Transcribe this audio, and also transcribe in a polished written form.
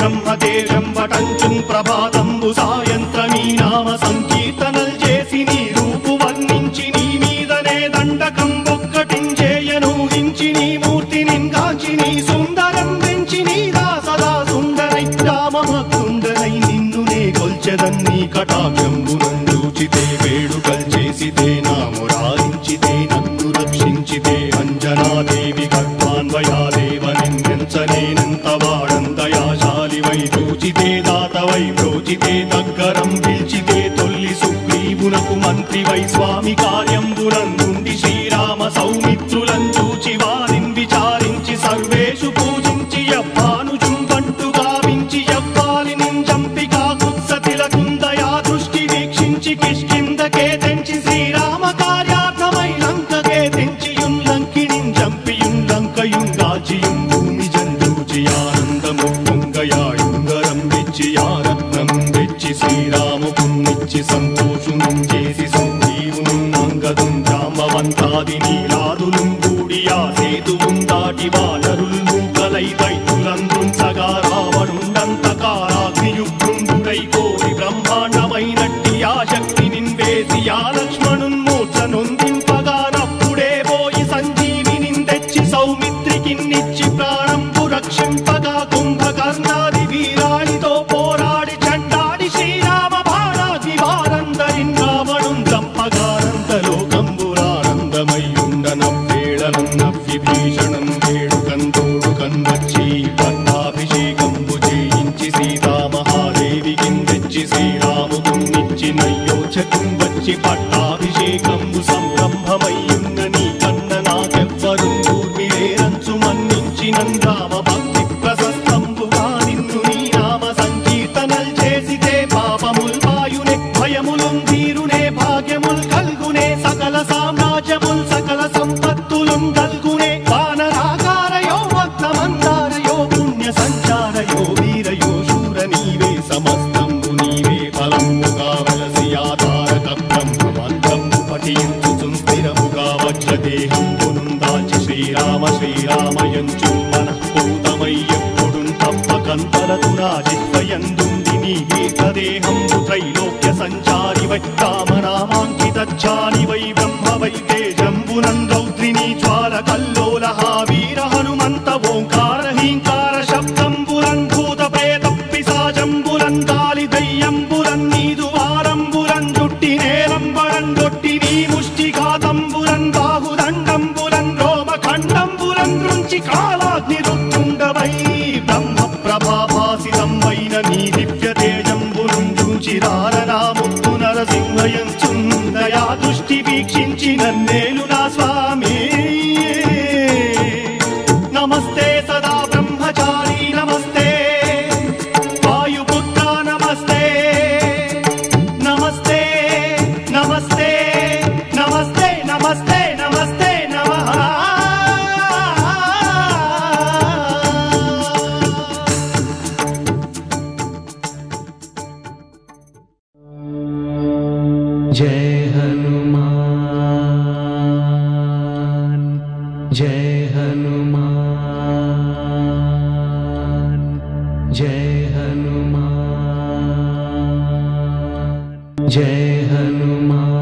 బ్రహ్మతేజం వటంచుం ప్రభాతంబు సాయంత్రమీ నామ సంకీర్తనల్ చేసి నీ రూపు వర్ణించి నీ మీదనే దండకం ఒక్కటించేయను హించి నీ మూర్తి నింగాంచి నీ సుందరం పెంచి నీ దాసదా సుందరై రామభక్తుండనై నిన్ను నే కొల్చెదన్ని కటాక్షంబునందూచితే వేడుకల్ చేసితే నా మురారించితే నన్ను రక్షించితే అంజనాదేవి గర్భాన్వయాదేవనించనేనంత వాడంతయాశాలివై చూచితే దాతవై ప్రోచితే దగ్గరం పిలిచితే తొల్లి సుగ్రీవునకు మంత్రివై స్వామి కార్యంబునందుండి శ్రీరామ సౌమిత్రులం చూచి వారిని విచారించి సర్వేషు పూజించి యవ్వాను చుంబంటు గావించి యవ్వాలి నింజంపి కాకుత్సతిలకుందయా దృష్టి వీక్షించి కిష్కిందకే తెంచి శ్రీరామ కార్యార్థమై లంకకే తెంచియుం లంకిణిం చంపియుం లంకయుం రాజియుం భూమి జందూచి ఆనందము పొంగయాయుంగరం వెచ్చి ఆరత్నం వెచ్చి శ్రీరాముకున్నిచ్చి సంతోషునం చేసి సంజీవును అంగదుం జాంబవంతాది నీలాదులుం కూడి ఆ సేతువుం దాటి వానరుల్ మూకలై దైతులందుంచగా రావణుండంతకారాగ్నియుగ్రుండుడై కోరి బ్రహ్మాండమైనట్టి ఆ శక్తి నిన్వేసి ఆ లక్ష్మణున్ మూర్ఛ నొందింపగా నప్పుడే పోయి సంజీవినిన్ తెచ్చి సౌమిత్రికిన్నిచ్చి ప్రాణంబు రక్షింపగా కుంభకర్ణాది వీరాళితో పోరాడి చండాడి శ్రీరామ బాణాగ్ని వారందరిన్ రావణున్ చంపగానంతలోకంబురానందమయ్యుండనవ్వేళనం నవ్విభీషణం వేడుకందోడుకన్ వచ్చి పట్టాభిషేకంబు చేయించి సీతామహాదేవికిన్ తెచ్చి శ్రీరాముకున్నిచ్చి నయ్యోచకుం వచ్చి పట్టాభిషేకంబు సంరంభమయ్యున్న నీ కన్న నాకెవ్వరు ఊర్మిలేరంచు మన్నించినన్ రామ భక్తి ప్రశస్తంబుగా నిన్ను నీ నామ సంకీర్తనల్ చేసితే పాపముల్ పాయునే భయములుం తీరునే భాగ్యముల్ కల్గునే సకల సామ్రాజ్యముల్ సకల సంపత్తులుం కల్గునే వానరాకారయో భక్తమందారయో పుణ్య సంచారయో వీరయో శూర నీవే సమస్తంబు నీవే ఫలముగా వలసి ఆధారక బ్రహ్మమంత్రంబు పఠించుచుం స్థిరముగా వజ్రదేహంబునుం దాచి శ్రీరామ శ్రీరామయంచు మనఃపూతమయ్యెప్పుడుం తప్పకంతరతు నా జిహ్వయందుండి నీ ఏకదేహంబు త్రైలోక్య సంచారివై రామనామాంకితచ్చాలివై బ్రహ్మవై తేజంబునం రౌద్రిణీ జ్వాల కల్లోలహ వీర హనుమంత ఓంకార హీంకార శబ్దంబురం భూత ప్రేత పిశాచంబురం గాలి దయ్యంబురం నీదు వారంబురం జుట్టి నేలంబరం గొట్టి నీ ముష్టిఘాతంబురం బాహుదండంబురం రోమఖండంబురం దృంచి కాలాగ్ని రుత్తుండవై బ్రహ్మ ప్రభాభాసితంబైన నీ దివ్య తేజంబురం చూచి రారనాముత్తు నరసింహయంచుం దయా దృష్టి వీక్షించి నన్నేలు నా స్వామి నమస్తే సదా బ్రహ్మచారి నమస్తే వాయుపుత్ర నమస్తే నమస్తే నమస్తే నమస్తే నమస్తే నమస్తే నమః जय हनुमान जय हनुमान जय हनुमान जय हनुमान।